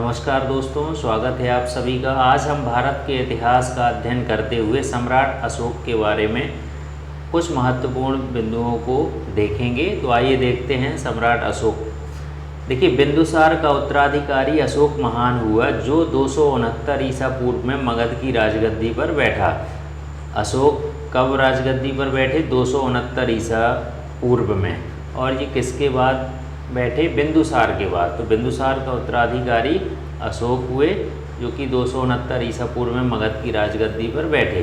नमस्कार दोस्तों, स्वागत है आप सभी का। आज हम भारत के इतिहास का अध्ययन करते हुए सम्राट अशोक के बारे में कुछ महत्वपूर्ण बिंदुओं को देखेंगे। तो आइए देखते हैं सम्राट अशोक। देखिए, बिंदुसार का उत्तराधिकारी अशोक महान हुआ जो 269 ईसा पूर्व में मगध की राजगद्दी पर बैठा। अशोक कब राजगद्दी पर बैठे? 269 ईसा पूर्व में। और ये किसके बाद बैठे? बिंदुसार के बाद। तो बिंदुसार का उत्तराधिकारी अशोक हुए जो कि 269 ईसा पूर्व में मगध की राजगद्दी पर बैठे।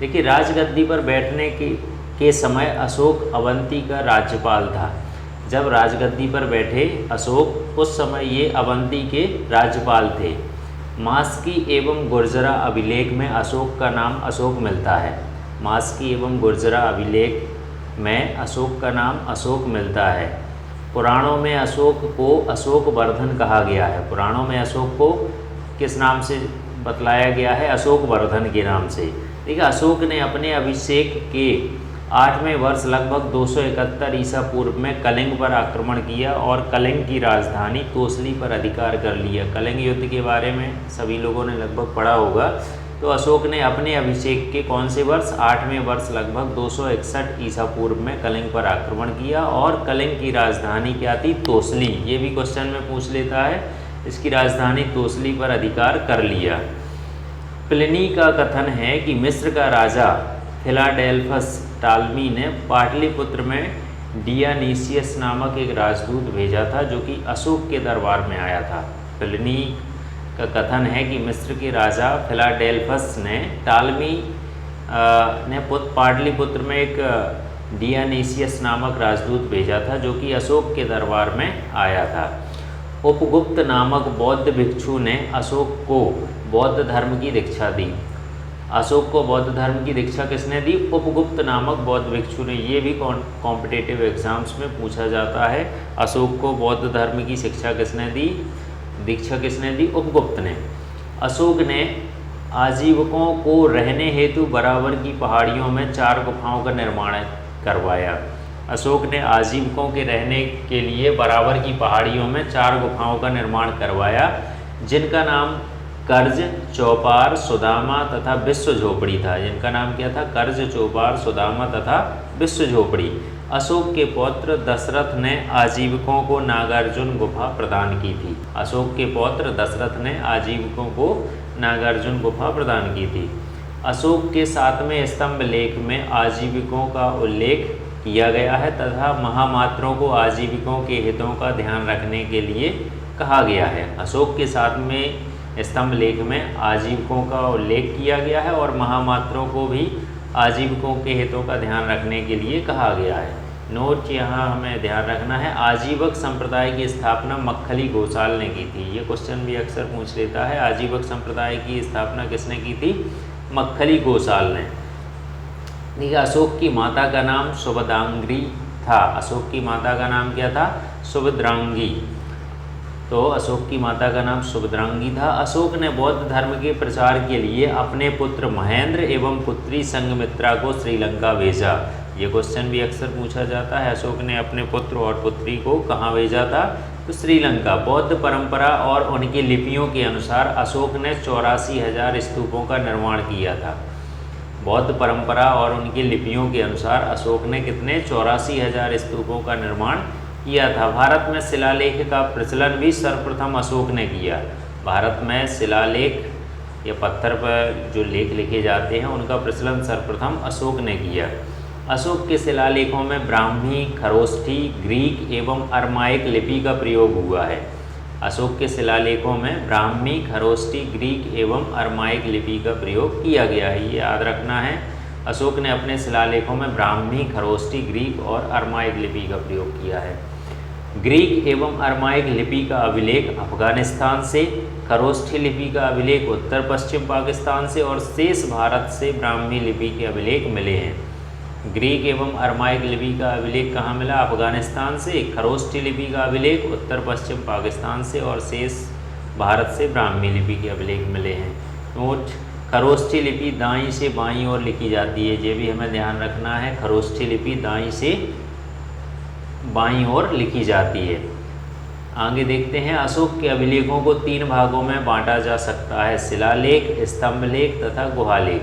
देखिए, राजगद्दी पर बैठने के समय अशोक अवंती का राज्यपाल था। जब राजगद्दी पर बैठे अशोक, उस समय ये अवंती के राज्यपाल थे। मास्की एवं गुर्जरा अभिलेख में अशोक का नाम अशोक मिलता है। मास्की एवं गुर्जरा अभिलेख में अशोक का नाम अशोक मिलता है। पुराणों में अशोक को अशोक वर्धन कहा गया है। पुराणों में अशोक को किस नाम से बतलाया गया है? अशोक वर्धन के नाम से। देखिए, अशोक ने अपने अभिषेक के 8वें वर्ष लगभग 271 ईसा पूर्व में कलिंग पर आक्रमण किया और कलिंग की राजधानी तोसली पर अधिकार कर लिया। कलिंग युद्ध के बारे में सभी लोगों ने लगभग पढ़ा होगा। तो अशोक ने अपने अभिषेक के कौन से वर्ष? 8वें वर्ष लगभग 261 ईसा पूर्व में कलिंग पर आक्रमण किया और कलिंग की राजधानी क्या थी? तोसली। ये भी क्वेश्चन में पूछ लेता है। इसकी राजधानी तोसली पर अधिकार कर लिया। प्लिनी का कथन है कि मिस्र का राजा फिलाडेल्फस टालमी ने पाटलिपुत्र में डियानीसियस नामक एक राजदूत भेजा था जो कि अशोक के दरबार में आया था। प्लिनी का कथन है कि मिस्र के राजा फिलाडेल्फस ने टालमी ने पाटलिपुत्र में एक डियानीसियस नामक राजदूत भेजा था जो कि अशोक के दरबार में आया था। उपगुप्त नामक बौद्ध भिक्षु ने अशोक को बौद्ध धर्म की दीक्षा दी। अशोक को बौद्ध धर्म की दीक्षा किसने दी? उपगुप्त नामक बौद्ध भिक्षु ने। ये भी कॉम्पिटिटिव एग्जाम्स में पूछा जाता है। अशोक को बौद्ध धर्म की शिक्षा किसने दी? दीक्षा किसने दी? उपगुप्त ने। अशोक ने आजीवकों को रहने हेतु बराबर की पहाड़ियों में 4 गुफाओं का निर्माण करवाया। अशोक ने आजीवकों के रहने के लिए बराबर की पहाड़ियों में 4 गुफाओं का निर्माण करवाया जिनका नाम कर्ज, चौपार, सुदामा तथा विश्व झोपड़ी था। जिनका नाम क्या था? कर्ज, चौपार, सुदामा तथा विश्व झोपड़ी। अशोक के पौत्र दशरथ ने आजीवकों को नागार्जुन गुफा प्रदान की थी। अशोक के पौत्र दशरथ ने आजीवकों को नागार्जुन गुफा प्रदान की थी। अशोक के 7वें स्तंभ लेख में आजीविकों का उल्लेख किया गया है तथा महामात्रों को आजीविकों के हितों का ध्यान रखने के लिए कहा गया है। अशोक के 7वें स्तंभ लेख में आजीविकों का उल्लेख किया गया है और महामात्रों को भी आजीविकों के हितों का ध्यान रखने के लिए कहा गया है। नोट यहाँ हमें ध्यान रखना है, आजीवक संप्रदाय की स्थापना मक्खली घोषाल ने की थी। ये क्वेश्चन भी अक्सर पूछ लेता है। आजीवक संप्रदाय की स्थापना किसने की थी? मक्खली घोषाल ने। देखिए, अशोक की माता का नाम सुभद्रांगी था। अशोक की माता का नाम क्या था? सुभद्रांगी। तो अशोक की माता का नाम सुभद्रांगी था। अशोक ने बौद्ध धर्म के प्रचार के लिए अपने पुत्र महेंद्र एवं पुत्री संघमित्रा को श्रीलंका भेजा। ये क्वेश्चन भी अक्सर पूछा जाता है। अशोक ने अपने पुत्र और पुत्री को कहाँ भेजा था? तो श्रीलंका। बौद्ध परंपरा और उनकी लिपियों के अनुसार अशोक ने 84,000 स्तूपों का निर्माण किया था। बौद्ध परंपरा और उनकी लिपियों के अनुसार अशोक ने कितने? 84,000 स्तूपों का निर्माण किया था। भारत में शिलालेख का प्रचलन भी सर्वप्रथम अशोक ने किया। भारत में शिलालेख या पत्थर पर जो लेख लिखे जाते हैं उनका प्रचलन सर्वप्रथम अशोक ने किया। अशोक के शिलालेखों में ब्राह्मी, खरोष्ठी, ग्रीक एवं अरमाइक लिपि का प्रयोग हुआ है। अशोक के शिलालेखों में ब्राह्मी, खरोष्ठी, ग्रीक एवं अरमाइक लिपि का प्रयोग किया गया है। ये याद रखना है। अशोक ने अपने शिलालेखों में ब्राह्मी, खरोष्ठी, ग्रीक और अरमाइक लिपि का प्रयोग किया है। ग्रीक एवं अरमाइक लिपि का अभिलेख अफगानिस्तान से, खरोष्ठी लिपि का अभिलेख उत्तर पश्चिम पाकिस्तान से और शेष भारत से ब्राह्मी लिपि के अभिलेख मिले हैं। ग्रीक एवं अरमाइक लिपि का अभिलेख कहाँ मिला? अफगानिस्तान से। खरोष्ठी लिपि का अभिलेख उत्तर पश्चिम पाकिस्तान से और शेष भारत से ब्राह्मी लिपि के अभिलेख मिले हैं। नोट, खरोष्ठी लिपि दाईं से बाईं ओर लिखी जाती है। ये भी हमें ध्यान रखना है। खरोष्ठी लिपि दाईं से बाईं ओर लिखी जाती है। आगे देखते हैं, अशोक के अभिलेखों को 3 भागों में बांटा जा सकता है, शिलालेख, स्तंभलेख तथा गुहालेख।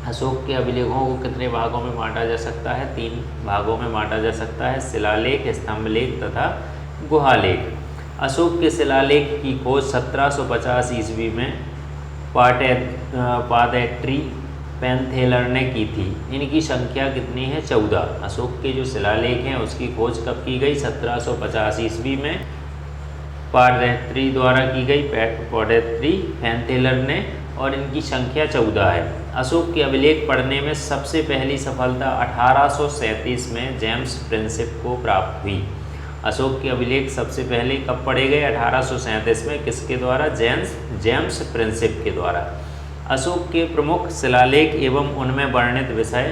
अशोक के अभिलेखों को कितने भागों में बांटा जा सकता है? 3 भागों में बांटा जा सकता है, शिलालेख, स्तंभलेख तथा गुहालेख। अशोक के शिलालेख की खोज 1750 ईस्वी में पादेट्री पेंथेलर ने की थी। इनकी संख्या कितनी है? 14। अशोक के जो शिलालेख हैं उसकी खोज कब की गई? 1750 ईस्वी में पादेट्री द्वारा की गई, पादेट्री पेंथेलर ने, और इनकी संख्या 14 है। अशोक के अभिलेख पढ़ने में सबसे पहली सफलता 1837 में जेम्स प्रिंसिप को प्राप्त हुई। अशोक के अभिलेख सबसे पहले कब पढ़े गए? 1837 में। किसके द्वारा? जेम्स प्रिंसिप के द्वारा। अशोक के प्रमुख शिलालेख एवं उनमें वर्णित विषय,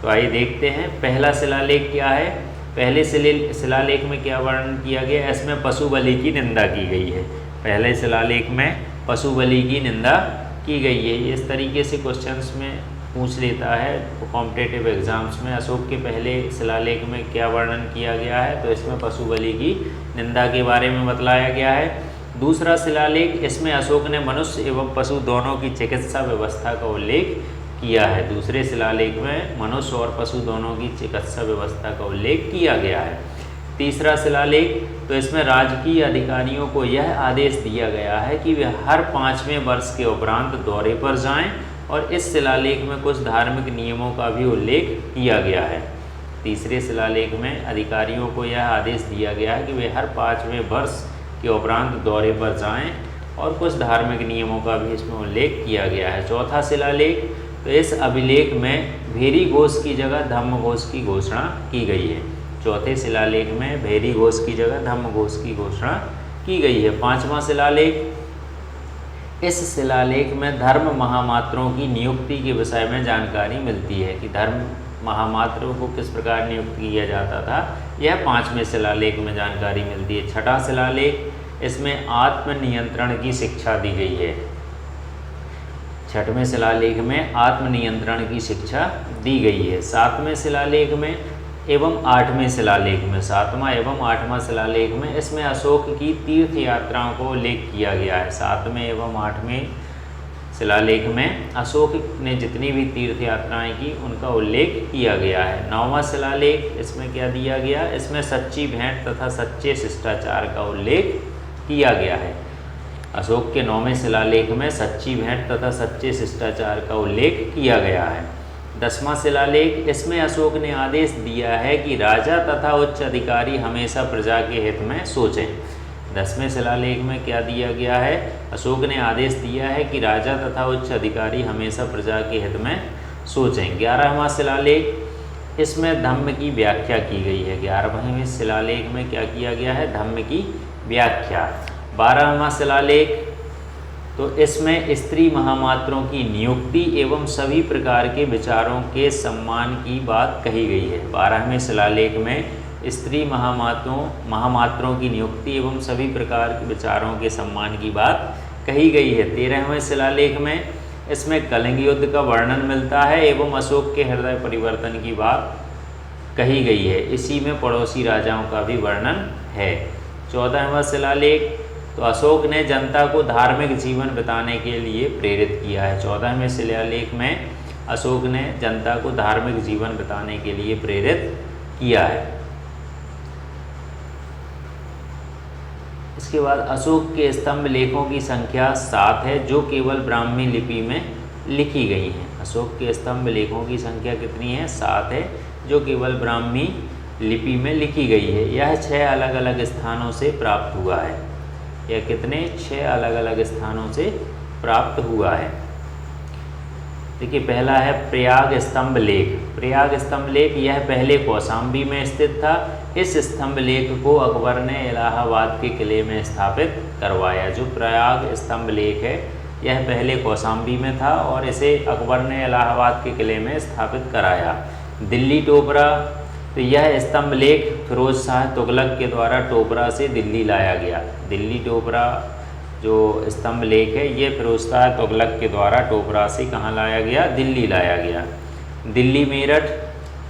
तो आइए देखते हैं। पहला शिलालेख क्या है? पहले शिलालेख में क्या वर्णन किया गया? इसमें पशु बलि की निंदा की गई है। पहले शिलालेख में पशु बलि की निंदा की गई है। इस तरीके से क्वेश्चंस में पूछ लेता है कॉम्पिटिटिव एग्जाम्स में। अशोक के पहले शिलालेख में क्या वर्णन किया गया है? तो इसमें पशु बलि की निंदा के बारे में बतलाया गया है। दूसरा शिलालेख, इसमें अशोक ने मनुष्य एवं पशु दोनों की चिकित्सा व्यवस्था का उल्लेख किया है। दूसरे शिलालेख में मनुष्य और पशु दोनों की चिकित्सा व्यवस्था का उल्लेख किया गया है। तीसरा शिलालेख, तो इसमें राजकीय अधिकारियों को यह आदेश दिया गया है कि वे हर 5वें वर्ष के उपरांत दौरे पर जाएं, और इस शिलालेख में कुछ धार्मिक नियमों का भी उल्लेख किया गया है। तीसरे शिलालेख में अधिकारियों को यह आदेश दिया गया है कि वे हर 5वें वर्ष के उपरांत दौरे पर जाएं, और कुछ धार्मिक नियमों का भी इसमें उल्लेख किया गया है। चौथा शिलालेख, तो इस अभिलेख में भेरी घोष की जगह धम्म घोष की घोषणा की गई है। चौथे शिलालेख में भेरी घोष की जगह धम्म घोष की घोषणा की गई है। पांचवा शिलालेख, इस शिलालेख में धर्म महामात्रों की नियुक्ति के विषय में जानकारी मिलती है कि धर्म महामात्रों को किस प्रकार नियुक्त किया जाता था, यह 5वें शिलालेख में जानकारी मिलती है। छठा शिलालेख, इसमें आत्मनियंत्रण की शिक्षा दी गई है। 6वें शिलालेख में आत्मनियंत्रण की शिक्षा दी गई है। 7वें शिलालेख में एवं 8वें शिलालेख में, 7वां एवं 8वां शिलालेख में, इसमें अशोक की तीर्थ यात्राओं को उल्लेख किया गया है। 7वें एवं 8वें शिलालेख में अशोक ने जितनी भी तीर्थ यात्राएं की उनका उल्लेख किया गया है। 9वां शिलालेख, इसमें क्या दिया गया? इसमें सच्ची भेंट तथा सच्चे शिष्टाचार का उल्लेख किया गया है। अशोक के 9वें शिलालेख में सच्ची भेंट तथा सच्चे शिष्टाचार का उल्लेख किया गया है। 10वां शिलालेख, इसमें अशोक ने आदेश दिया है कि राजा तथा उच्च अधिकारी हमेशा प्रजा के हित में सोचें। 10वें शिलालेख में क्या दिया गया है? अशोक ने आदेश दिया है कि राजा तथा उच्च अधिकारी हमेशा प्रजा के हित में सोचें। 11वां शिलालेख, इसमें धम्म की व्याख्या की गई है। 11वें शिलालेख में क्या किया गया है? धम्म की व्याख्या। 12वां शिलालेख, तो इसमें स्त्री महामात्रों की नियुक्ति एवं सभी प्रकार के विचारों के सम्मान की बात कही गई है। 12वें शिलालेख में स्त्री महामात्रों की नियुक्ति एवं सभी प्रकार के विचारों के सम्मान की बात कही गई है। 13वें शिलालेख में इसमें कलिंग युद्ध का वर्णन मिलता है एवं अशोक के हृदय परिवर्तन की बात कही गई है। इसी में पड़ोसी राजाओं का भी वर्णन है। 14वां शिलालेख, तो अशोक ने जनता को धार्मिक जीवन बिताने के लिए प्रेरित किया है। 14वें शिलालेख में अशोक ने जनता को धार्मिक जीवन बिताने के लिए प्रेरित किया है। इसके बाद अशोक के स्तंभ लेखों की संख्या 7 है, जो केवल ब्राह्मी लिपि में लिखी गई हैं। अशोक के स्तंभ लेखों की संख्या कितनी है? 7 है, जो केवल ब्राह्मी लिपि में लिखी गई है। यह 6 अलग अलग स्थानों से प्राप्त हुआ है। यह कितने? 6 अलग अलग स्थानों से प्राप्त हुआ है। देखिए, पहला है प्रयाग स्तंभ लेख। प्रयाग स्तंभ लेख, यह पहले कौशाम्बी में स्थित था। इस स्तंभ लेख को अकबर ने इलाहाबाद के किले में स्थापित करवाया। जो प्रयाग स्तंभ लेख है, यह पहले कौशाम्बी में था और इसे अकबर ने इलाहाबाद के किले में स्थापित कराया। दिल्ली टोपरा, तो यह स्तंभ लेख फिरोज शाह तुगलक के द्वारा टोपरा से दिल्ली लाया गया। दिल्ली टोपरा जो स्तंभ लेख है, ये फिरोज शाह तुगलक के द्वारा टोपरा से कहाँ लाया गया? दिल्ली लाया गया। दिल्ली मेरठ,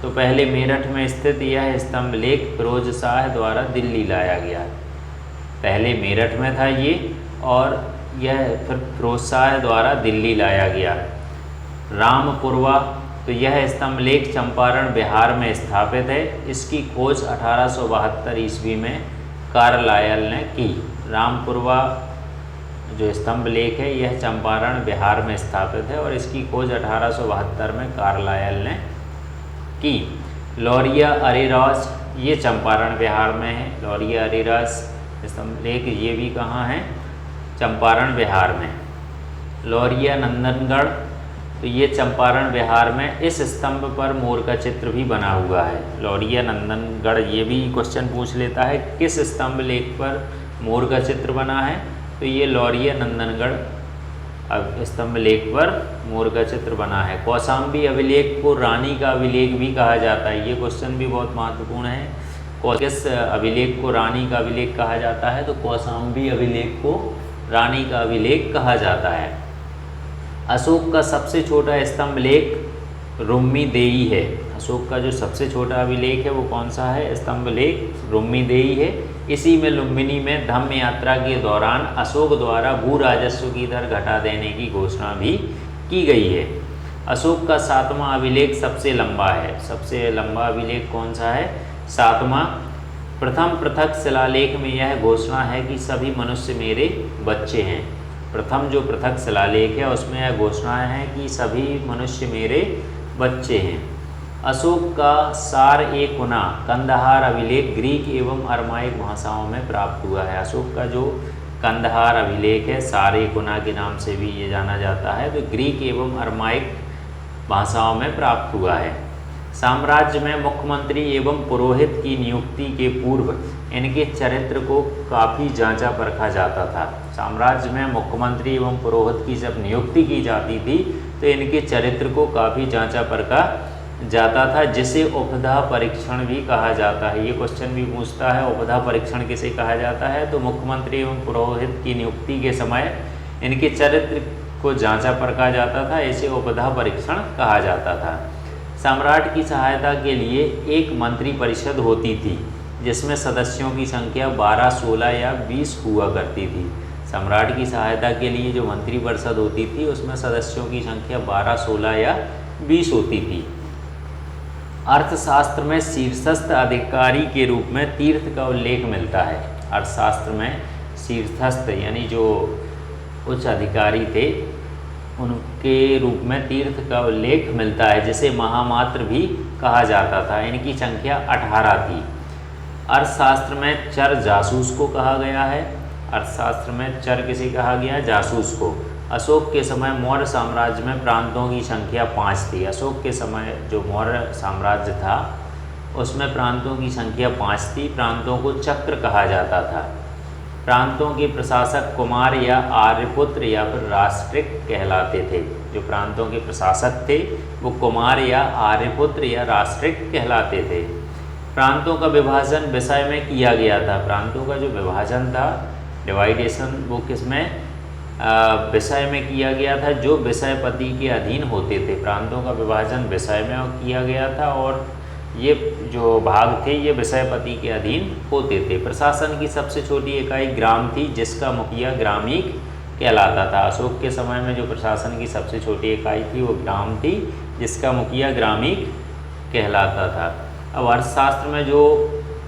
तो पहले मेरठ में स्थित यह स्तंभ लेख फिरोज शाह द्वारा दिल्ली लाया गया। पहले मेरठ में था ये, और यह फिर फिरोज शाह द्वारा दिल्ली लाया गया। रामपुरवा, तो यह स्तंभ लेख चंपारण बिहार में स्थापित है। इसकी खोज 1872 ईस्वी में कार्लायल ने की। रामपुरवा जो स्तंभ लेख है यह चंपारण बिहार में स्थापित है और इसकी खोज 1872 में कार्लायल ने की। लौरिया अरेराज, ये चंपारण बिहार में है। लौरिया अरेराज स्तंभ लेख ये भी कहाँ है? चंपारण बिहार में। लौरिया नंदनगढ़, तो ये चंपारण बिहार में, इस स्तंभ पर मोर का चित्र भी बना हुआ है। लौरिया नंदनगढ़, ये भी क्वेश्चन पूछ लेता है किस स्तंभ लेख पर मोर का चित्र बना है, तो ये लौरिया नंदनगढ़ स्तंभ लेख पर मोर का चित्र बना है। कौशाम्बी अभिलेख को रानी का अभिलेख भी कहा जाता है, ये क्वेश्चन भी बहुत महत्वपूर्ण है। किस अभिलेख को रानी का अभिलेख कहा जाता है? तो कौशाम्बी अभिलेख को रानी का अभिलेख कहा जाता है। अशोक का सबसे छोटा स्तंभ लेख रुम्मीदेई है। अशोक का जो सबसे छोटा अभिलेख है वो कौन सा है? स्तंभ लेख रुम्मीदेई है। इसी में लुम्बिनी में धम्म यात्रा के दौरान अशोक द्वारा भू राजस्व की दर घटा देने की घोषणा भी की गई है। अशोक का 7वां अभिलेख सबसे लंबा है। सबसे लंबा अभिलेख कौन सा है? 7वां। प्रथम पृथक शिलालेख में यह घोषणा है कि सभी मनुष्य मेरे बच्चे हैं। प्रथम जो पृथक शिलालेख है उसमें यह घोषणा है कि सभी मनुष्य मेरे बच्चे हैं। अशोक का सार-ए-कुना कंदहार अभिलेख ग्रीक एवं अरमाइक भाषाओं में प्राप्त हुआ है। अशोक का जो कंदहार अभिलेख है, सार-ए-कुना के नाम से भी ये जाना जाता है, तो ग्रीक एवं अरमाइक भाषाओं में प्राप्त हुआ है। साम्राज्य में मुख्यमंत्री एवं पुरोहित की नियुक्ति के पूर्व इनके चरित्र को काफ़ी जांचा परखा जाता था। साम्राज्य में मुख्यमंत्री एवं पुरोहित की जब नियुक्ति की जाती थी तो इनके चरित्र को काफ़ी जांचा परखा जाता था, जिसे उपधा परीक्षण भी कहा जाता है। ये क्वेश्चन भी पूछता है, उपधा परीक्षण किसे कहा जाता है? तो मुख्यमंत्री एवं पुरोहित की नियुक्ति के समय इनके चरित्र को जांचा परखा जाता था, इसे उपधा परीक्षण कहा जाता था। सम्राट की सहायता के लिए एक मंत्री परिषद होती थी, जिसमें सदस्यों की संख्या 12, 16 या 20 हुआ करती थी। सम्राट की सहायता के लिए जो मंत्री परिषद होती थी उसमें सदस्यों की संख्या 12, 16 या 20 होती थी। अर्थशास्त्र में शीर्षस्थ अधिकारी के रूप में तीर्थ का उल्लेख मिलता है। अर्थशास्त्र में शीर्षस्थ यानी जो उच्च अधिकारी थे उनके रूप में तीर्थ का उल्लेख मिलता है, जिसे महामात्र भी कहा जाता था। इनकी संख्या 18 थी। अर्थशास्त्र में चर जासूस को कहा गया है। अर्थशास्त्र में चर किसे कहा गया? जासूस को। अशोक के समय मौर्य साम्राज्य में प्रांतों की संख्या 5 थी। अशोक के समय जो मौर्य साम्राज्य था उसमें प्रांतों की संख्या 5 थी। प्रांतों को चक्र कहा जाता था। प्रांतों के प्रशासक कुमार या आर्यपुत्र या फिर राष्ट्रिक कहलाते थे। जो प्रांतों के प्रशासक थे वो कुमार या आर्यपुत्र या राष्ट्रिक कहलाते थे। प्रांतों का विभाजन विषय में किया गया था। प्रांतों का जो विभाजन था, डिवाइडेशन, वो किसमें? विषय में किया गया था, जो विषयपति के अधीन होते थे। प्रांतों का विभाजन विषय में किया गया था और ये जो भाग थे ये विषयपति के अधीन होते थे। प्रशासन की सबसे छोटी इकाई ग्राम थी, जिसका मुखिया ग्रामीक कहलाता था। अशोक के समय में जो प्रशासन की सबसे छोटी इकाई थी वो ग्राम थी, जिसका मुखिया ग्रामीक कहलाता था। अब अर्थशास्त्र में जो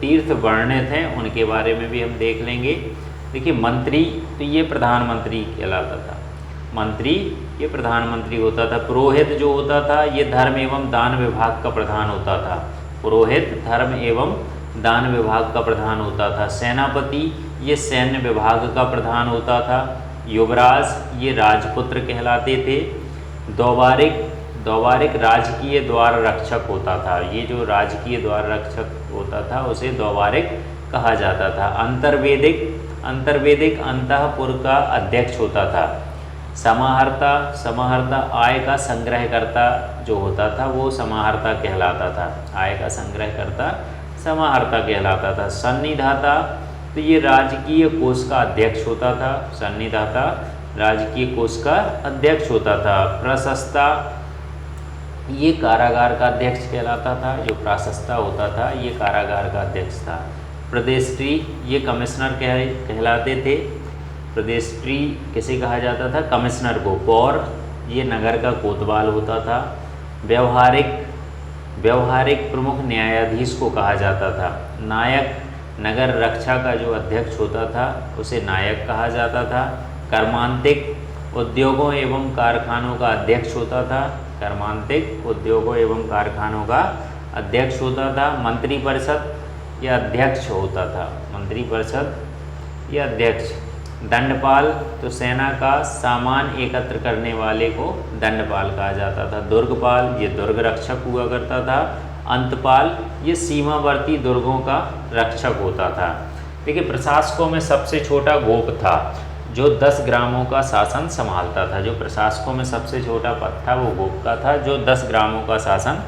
तीर्थ वर्णित हैं उनके बारे में भी हम देख लेंगे। देखिए, मंत्री तो ये प्रधानमंत्री कहलाता था। मंत्री ये प्रधानमंत्री होता था। पुरोहित जो होता था ये धर्म एवं दान विभाग का प्रधान होता था। पुरोहित धर्म एवं दान विभाग का प्रधान होता था। सेनापति ये सैन्य विभाग का प्रधान होता था। युवराज ये राजपुत्र कहलाते थे। दौबारिक राजकीय द्वार रक्षक होता था। ये जो राजकीय द्वार रक्षक होता था उसे दौबारिक कहा जाता था। अंतर्वेदिक अंतःपुर का अध्यक्ष होता था। समाहर्ता आय का संग्रहकर्ता जो होता था वो समाहर्ता कहलाता था। आय का संग्रहकर्ता समाहर्ता कहलाता था। सन्निधाता तो ये राजकीय कोष का अध्यक्ष होता था। सन्निधाता राजकीय कोष का अध्यक्ष होता था। प्रशस्ता ये कारागार का अध्यक्ष कहलाता था। जो प्रशस्ता होता था ये कारागार का अध्यक्ष था। प्रदेष्ट्री ये कमिश्नर कहलाते थे। प्रदेष्ट्री किसे कहा जाता था? कमिश्नर को। पौर ये नगर का कोतवाल होता था। व्यवहारिक प्रमुख न्यायाधीश को कहा जाता था। नायक नगर रक्षा का जो अध्यक्ष होता था उसे नायक कहा जाता था। कर्मांतिक उद्योगों एवं कारखानों का अध्यक्ष होता था। कर्मांतिक उद्योगों एवं कारखानों का अध्यक्ष होता था। मंत्रिपरिषद या अध्यक्ष होता था। मंत्रिपरिषद या अध्यक्ष। दंडपाल तो सेना का सामान एकत्र करने वाले को दंडपाल कहा जाता था। दुर्गपाल ये दुर्ग रक्षक हुआ करता था। अंतपाल ये सीमावर्ती दुर्गों का रक्षक होता था। देखिए, प्रशासकों में सबसे छोटा गोप था जो 10 ग्रामों का शासन संभालता था। जो प्रशासकों में सबसे छोटा पद था वो गोप का था जो 10 ग्रामों का शासन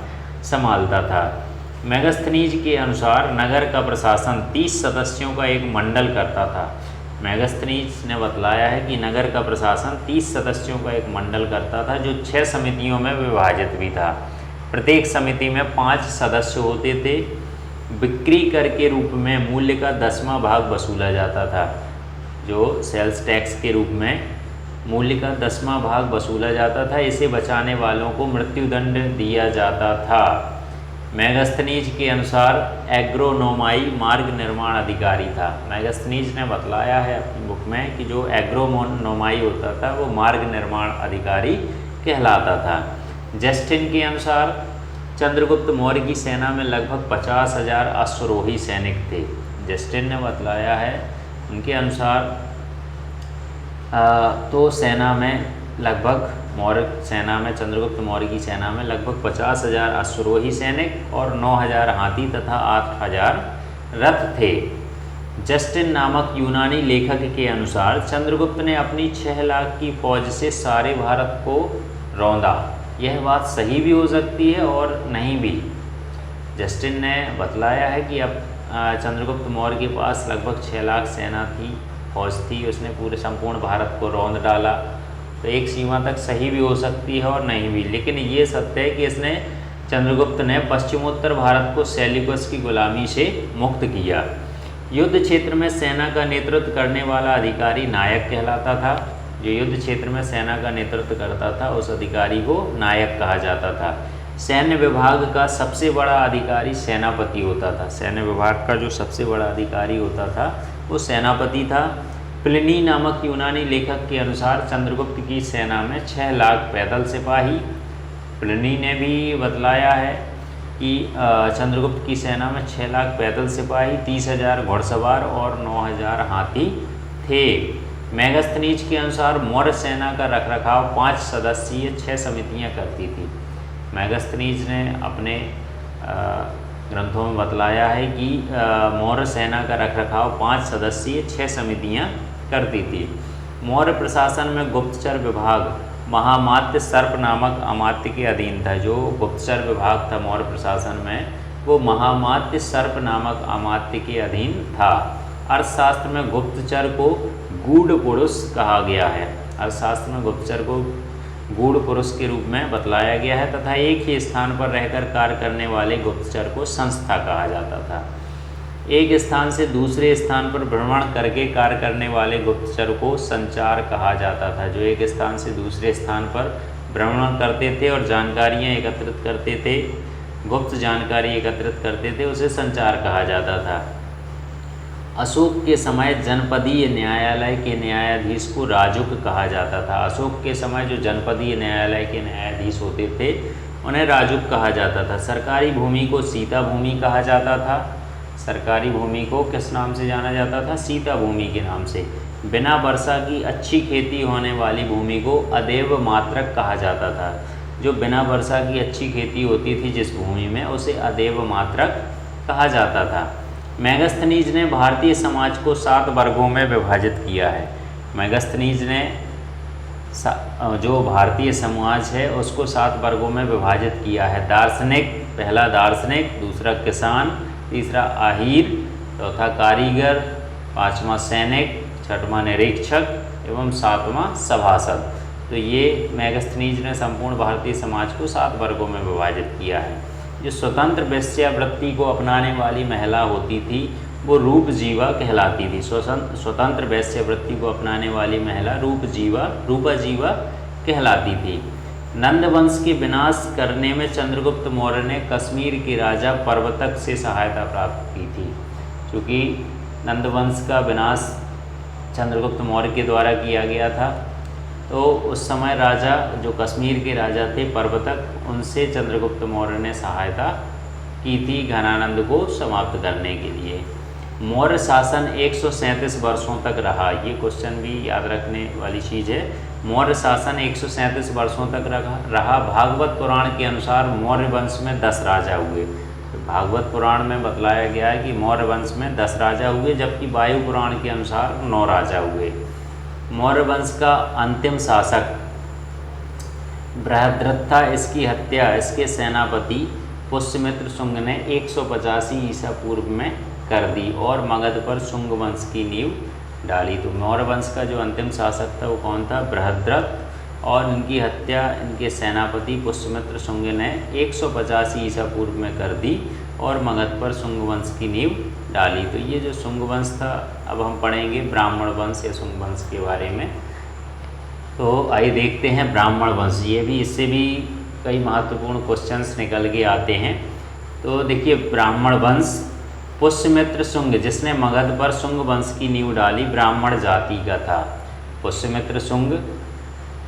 संभालता था। मेगास्थनीज के अनुसार नगर का प्रशासन 30 सदस्यों का एक मंडल करता था। मेगास्थनीज ने बतलाया है कि नगर का प्रशासन 30 सदस्यों का एक मंडल करता था जो 6 समितियों में विभाजित भी था। प्रत्येक समिति में 5 सदस्य होते थे। बिक्री कर के रूप में मूल्य का 10वां भाग वसूला जाता था। जो सेल्स टैक्स के रूप में मूल्य का 10वां भाग वसूला जाता था। इसे बचाने वालों को मृत्युदंड दिया जाता था। मेगास्थनीज के अनुसार एग्रोनोमाई मार्ग निर्माण अधिकारी था। मेगास्थनीज ने बतलाया है अपनी बुक में कि जो एग्रोनोमाई होता था वो मार्ग निर्माण अधिकारी कहलाता था। जस्टिन के अनुसार चंद्रगुप्त मौर्य की सेना में लगभग 50,000 अश्वरोही सैनिक थे। जस्टिन ने बतलाया है उनके अनुसार तो सेना में लगभग चंद्रगुप्त मौर्य की सेना में लगभग 50,000 अश्वरोही सैनिक और 9,000 हाथी तथा 8,000 रथ थे। जस्टिन नामक यूनानी लेखक के अनुसार चंद्रगुप्त ने अपनी 6 लाख की फौज से सारे भारत को रौंदा। यह बात सही भी हो सकती है और नहीं भी। जस्टिन ने बतलाया है कि अब चंद्रगुप्त मौर्य के पास लगभग 6 लाख सेना थी, फौज थी, उसने पूरे संपूर्ण भारत को रौंद डाला। तो एक सीमा तक सही भी हो सकती है और नहीं भी, लेकिन ये सत्य है कि चंद्रगुप्त ने पश्चिमोत्तर भारत को सेल्यूकस की गुलामी से मुक्त किया। युद्ध क्षेत्र में सेना का नेतृत्व करने वाला अधिकारी नायक कहलाता था। जो युद्ध क्षेत्र में सेना का नेतृत्व करता था उस अधिकारी को नायक कहा जाता था। सैन्य विभाग का सबसे बड़ा अधिकारी सेनापति होता था। सैन्य विभाग का जो सबसे बड़ा अधिकारी होता था वो सेनापति था। प्लिनी नामक यूनानी लेखक के अनुसार चंद्रगुप्त की सेना में 6 लाख पैदल सिपाही। प्लिनी ने भी बतलाया है कि चंद्रगुप्त की सेना में 6 लाख पैदल सिपाही, 30,000 घुड़सवार और 9,000 हाथी थे। मेगास्थनीज के अनुसार मौर्य सेना का रखरखाव 5 सदस्यीय 6 समितियां करती थी। मेगास्थनीज ने अपने ग्रंथों में बतलाया है कि मौर्य सेना का रखरखाव 5 सदस्यीय 6 समितियां करती थी। मौर्य प्रशासन में गुप्तचर विभाग महामात्य सर्प नामक अमात्य के अधीन था। जो गुप्तचर विभाग था मौर्य प्रशासन में वो महामात्य सर्प नामक अमात्य के अधीन था। अर्थशास्त्र में गुप्तचर को गूढ़ पुरुष कहा गया है। अर्थशास्त्र में गुप्तचर को गूढ़ पुरुष के रूप में बतलाया गया है तथा एक ही स्थान पर रहकर कार्य करने वाले गुप्तचर को संस्था कहा जाता था। एक स्थान से दूसरे स्थान पर भ्रमण करके कार्य करने वाले गुप्तचर को संचार कहा जाता था। जो एक स्थान से दूसरे स्थान पर भ्रमण करते थे और जानकारियाँ एकत्रित करते थे, गुप्त जानकारी एकत्रित करते थे, उसे संचार कहा जाता था। अशोक के समय जनपदीय न्यायालय के न्यायाधीश को राजुक कहा जाता था। अशोक के समय जो जनपदीय न्यायालय के न्यायाधीश होते थे उन्हें राजुक कहा जाता था। सरकारी भूमि को सीता भूमि कहा जाता था। सरकारी भूमि को किस नाम से जाना जाता था? सीता भूमि के नाम से। बिना वर्षा की अच्छी खेती होने वाली भूमि को अदेव मात्रक कहा जाता था। जो बिना वर्षा की अच्छी खेती होती थी जिस भूमि में, उसे अदेव मात्रक कहा जाता था। मेगास्थनीज ने भारतीय समाज को 7 वर्गों में विभाजित किया है। मेगास्थनीज ने जो भारतीय समाज है उसको 7 वर्गों में विभाजित किया है। दार्शनिक, पहला दार्शनिक, दूसरा किसान, तीसरा आहीर, चौथा कारीगर, 5वां सैनिक, 6वां निरीक्षक एवं 7वां सभासद। तो ये मेगास्थनीज ने संपूर्ण भारतीय समाज को 7 वर्गों में विभाजित किया है। जो स्वतंत्र वेश्यावृत्ति को अपनाने वाली महिला होती थी वो रूपजीवा कहलाती थी। स्वतंत्र वैश्यवृत्ति को अपनाने वाली महिला रूपजीवा कहलाती थी। नंद वंश के विनाश करने में चंद्रगुप्त मौर्य ने कश्मीर के राजा परवतक से सहायता प्राप्त की थी। क्योंकि नंद वंश का विनाश चंद्रगुप्त मौर्य के द्वारा किया गया था, तो उस समय राजा जो कश्मीर के राजा थे परवतक, उनसे चंद्रगुप्त मौर्य ने सहायता की थी घनानंद को समाप्त करने के लिए। मौर्य शासन 137 वर्षों तक रहा। ये क्वेश्चन भी याद रखने वाली चीज़ है। मौर्य शासन 137 वर्षों तक रहा। भागवत पुराण के अनुसार मौर्य वंश में 10 राजा हुए। तो भागवत पुराण में बतलाया गया है कि मौर्य वंश में 10 राजा हुए, जबकि वायु पुराण के अनुसार 9 राजा हुए। मौर्य वंश का अंतिम शासक बृहद्रथ था। इसकी हत्या इसके सेनापति पुष्यमित्र शुंग ने 185 ईसा पूर्व में कर दी और मगध पर शुंग वंश की नींव डाली। तो मौर्य वंश का जो अंतिम शासक था वो कौन था? बृहद्रथ। और इनकी हत्या इनके सेनापति पुष्यमित्र शुंग ने 185 ईसा पूर्व में कर दी और मगध पर शुंग वंश की नींव डाली। तो ये जो शुंग वंश था, अब हम पढ़ेंगे ब्राह्मण वंश या शुंग वंश के बारे में। तो आइए देखते हैं ब्राह्मण वंश। ये भी, इससे भी कई महत्वपूर्ण क्वेश्चंस निकल के आते हैं। तो देखिए, ब्राह्मण वंश पुष्यमित्र शुंग, जिसने मगध पर शुंग वंश की नींव डाली, ब्राह्मण जाति का था। पुष्यमित्र शुंग,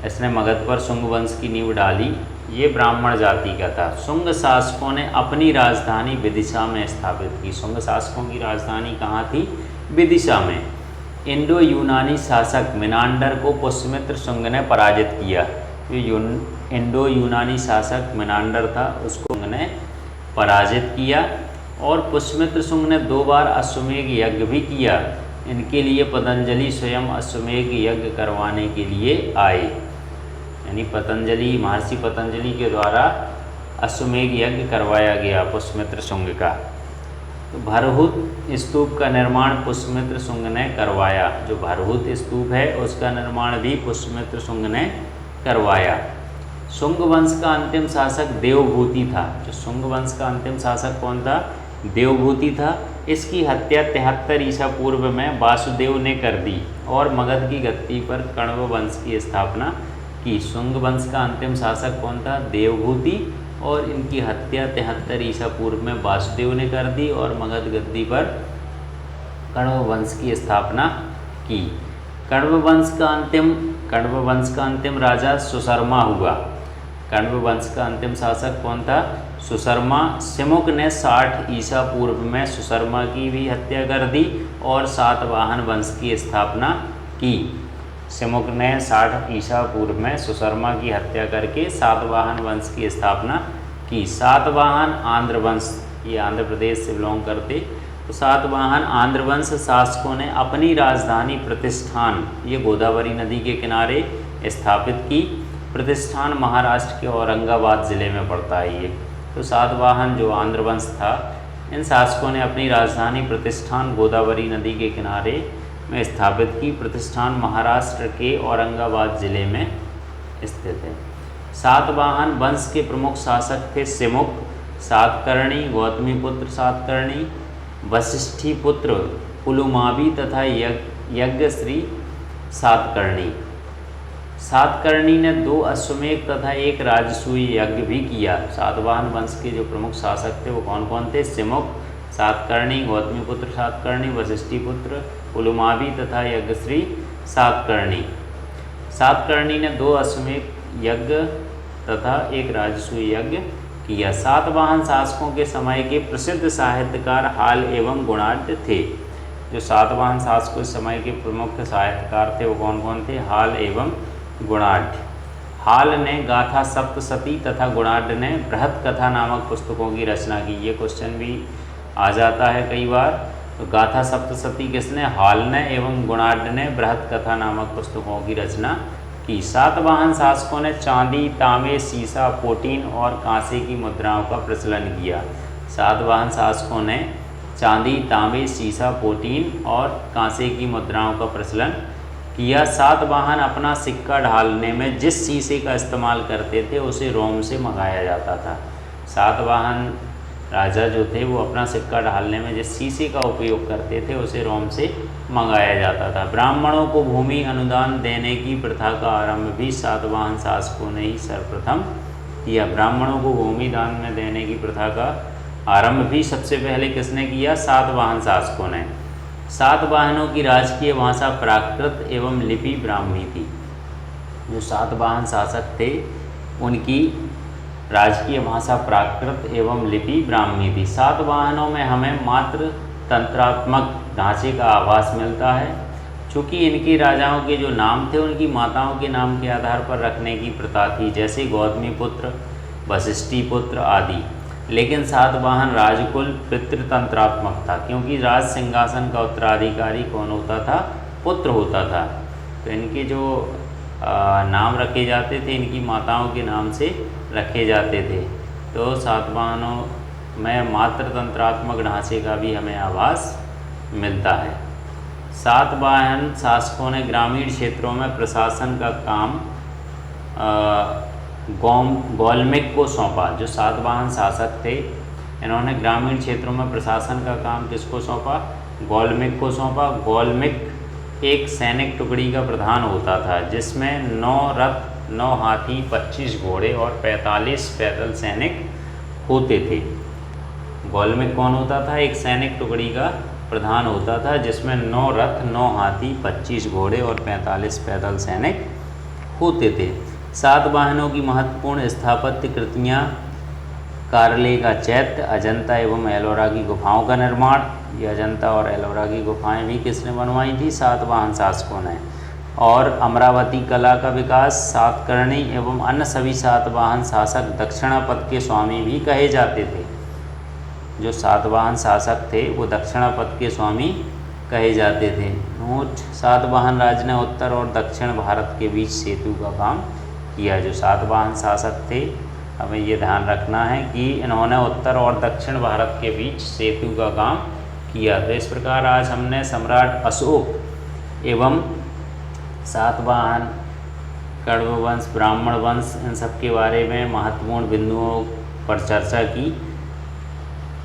इसने मगध पर शुंग वंश की नींव डाली, ये ब्राह्मण जाति का था। शुंग शासकों ने अपनी राजधानी विदिशा में स्थापित की। शुंग शासकों की राजधानी कहाँ थी? विदिशा में। इंडो यूनानी शासक मिनांडर को पुष्यमित्र शुंग ने पराजित किया। जो इंडो यूनानी शासक मिनांडर था, उसको शुंग ने पराजित किया। और पुष्यमित्र शुंग ने 2 बार अश्वमेध यज्ञ भी किया। इनके लिए पतंजलि स्वयं अश्वमेध यज्ञ करवाने के लिए आए। यानी महर्षि पतंजलि के द्वारा अश्वमेध यज्ञ करवाया गया पुष्यमित्र शुंग का। तो भरहुत स्तूप का निर्माण पुष्यमित्र शुंग ने करवाया। जो भरहुत स्तूप है उसका निर्माण भी पुष्यमित्र शुंग ने करवाया। शुंग वंश का अंतिम शासक देवभूति था। जो शुंग वंश का अंतिम शासक कौन था? देवभूति था। इसकी हत्या 73 ईसा पूर्व में वासुदेव ने कर दी और मगध की गद्दी पर कण्व वंश की स्थापना की। शुंग वंश का अंतिम शासक कौन था? देवभूति। और इनकी हत्या 73 ईसा पूर्व में वासुदेव ने कर दी और मगध गद्दी पर कण्व वंश की स्थापना की। कण्व वंश का अंतिम राजा सुशर्मा हुआ। कण्व वंश का अंतिम शासक कौन था? सुशर्मा। सिमुक ने 60 ईसा पूर्व में सुशर्मा की भी हत्या कर दी और सातवाहन वंश की स्थापना की। सिमुक ने 60 ईसा पूर्व में सुशर्मा की हत्या करके सातवाहन वंश की स्थापना की। सातवाहन आंध्र वंश, ये आंध्र प्रदेश से बिलोंग करते। तो सातवाहन आंध्र वंश शासकों ने अपनी राजधानी प्रतिष्ठान, ये गोदावरी नदी के किनारे स्थापित की। प्रतिष्ठान महाराष्ट्र के औरंगाबाद ज़िले में पड़ता है ये। तो सातवाहन जो आंध्र वंश था, इन शासकों ने अपनी राजधानी प्रतिष्ठान गोदावरी नदी के किनारे में स्थापित की। प्रतिष्ठान महाराष्ट्र के औरंगाबाद ज़िले में स्थित है। सातवाहन वंश के प्रमुख शासक थे सिमुक, सातकर्णी, गौतमीपुत्र सातकर्णी, वशिष्ठीपुत्र पुलुमावी तथा यज्ञश्री सातकर्णी। सातकर्णी ने 2 अश्वमेध तथा 1 राजसूय यज्ञ भी किया। सातवाहन वंश के जो प्रमुख शासक थे वो कौन कौन थे? सिमुक, सातकर्णी, गौतमीपुत्र सातकर्णी, वशिष्ठीपुत्र पुलुमावी तथा यज्ञश्री सातकर्णी। सातकर्णी ने 2 अश्वमेध यज्ञ तथा 1 राजसूय यज्ञ किया। सातवाहन शासकों के समय के प्रसिद्ध साहित्यकार हाल एवं गुणाढ्य थे। जो सातवाहन शासकों के समय के प्रमुख साहित्यकार थे वो कौन कौन थे? हाल एवं गुणाढ्य। हाल ने गाथा सप्तशती तथा गुणाढ्य ने बृहत कथा नामक पुस्तकों की रचना की। ये क्वेश्चन भी आ जाता है कई बार। तो गाथा सप्तशती किसने? हाल ने, एवं गुणाढ्य ने बृहत कथा नामक पुस्तकों की रचना की। सातवाहन शासकों ने चांदी, तांबे, सीसा, पोटीन और कांसे की मुद्राओं का प्रचलन किया। सातवाहन शासकों ने चांदी, तांबे, सीसा, पोटीन और कांसे की मुद्राओं का प्रचलन किया। सातवाहन अपना सिक्का ढालने में जिस शीशे का इस्तेमाल करते थे उसे रोम से मंगाया जाता था। सातवाहन राजा जो थे वो अपना सिक्का ढालने में जिस शीशे का उपयोग करते थे उसे रोम से मंगाया जाता था। ब्राह्मणों को भूमि अनुदान देने की प्रथा का आरंभ भी सातवाहन शासकों ने ही सर्वप्रथम किया। ब्राह्मणों को भूमि दान में देने की प्रथा का आरंभ भी सबसे पहले किसने किया? सातवाहन शासकों ने। सातवाहनों की राजकीय भाषा प्राकृत एवं लिपि ब्राह्मी थी। जो सातवाहन शासक थे उनकी राजकीय भाषा प्राकृत एवं लिपि ब्राह्मी थी। सातवाहनों में हमें मात्र तंत्रात्मक ढांचे का आभास मिलता है। चूँकि इनके राजाओं के जो नाम थे उनकी माताओं के नाम के आधार पर रखने की प्रथा थी, जैसे गौतमी पुत्र, वशिष्ठी पुत्र आदि। लेकिन सातवाहन राजकुल पितृतंत्रात्मक था, क्योंकि राज सिंहासन का उत्तराधिकारी कौन होता था? पुत्र होता था। तो इनके जो नाम रखे जाते थे इनकी माताओं के नाम से रखे जाते थे। तो सातवाहनों में मात्र तंत्रात्मक ढांचे का भी हमें आभास मिलता है। सातवाहन शासकों ने ग्रामीण क्षेत्रों में प्रशासन का काम गौलमिक को सौंपा। जो सातवाहन शासक थे इन्होंने ग्रामीण क्षेत्रों में प्रशासन का काम किसको सौंपा? गौलमिक को सौंपा। गौलमिक एक सैनिक टुकड़ी का प्रधान होता था, जिसमें 9 रथ, 9 हाथी, 25 घोड़े और 45 पैदल सैनिक होते थे। गौलमिक कौन होता था? एक सैनिक टुकड़ी का प्रधान होता था, जिसमें 9 रथ, 9 हाथी, 25 घोड़े और 45 पैदल सैनिक होते थे। सातवाहनों की महत्वपूर्ण स्थापत्य कृतियाँ कारले का चैत्य, अजंता एवं एलोरा की गुफाओं का निर्माण। ये अजंता और एलोरा की गुफाएं भी किसने बनवाई थी? सातवाहन शासकों ने। और अमरावती कला का विकास। सातकर्णी एवं अन्य सभी सातवाहन शासक दक्षिणापथ के स्वामी भी कहे जाते थे। जो सातवाहन शासक थे वो दक्षिणापथ के स्वामी कहे जाते थे। नोट: सातवाहन राज ने उत्तर और दक्षिण भारत के बीच सेतु का काम किया। जो सातवाहन शासक थे हमें ये ध्यान रखना है कि इन्होंने उत्तर और दक्षिण भारत के बीच सेतु का काम किया। तो इस प्रकार आज हमने सम्राट अशोक एवं सातवाहन, कण्व वंश, ब्राह्मण वंश, इन सब के बारे में महत्वपूर्ण बिंदुओं पर चर्चा की।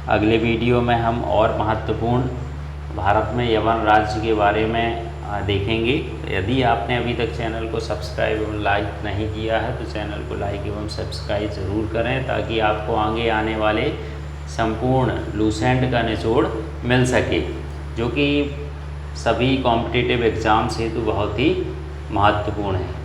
अगले वीडियो में हम और महत्वपूर्ण भारत में यवन राज्य के बारे में देखेंगे। यदि आपने अभी तक चैनल को सब्सक्राइब एवं लाइक नहीं किया है तो चैनल को लाइक एवं सब्सक्राइब ज़रूर करें, ताकि आपको आगे आने वाले संपूर्ण लूसेंट का निचोड़ मिल सके, जो कि सभी कॉम्पिटिटिव एग्ज़ाम्स हेतु बहुत ही महत्वपूर्ण है।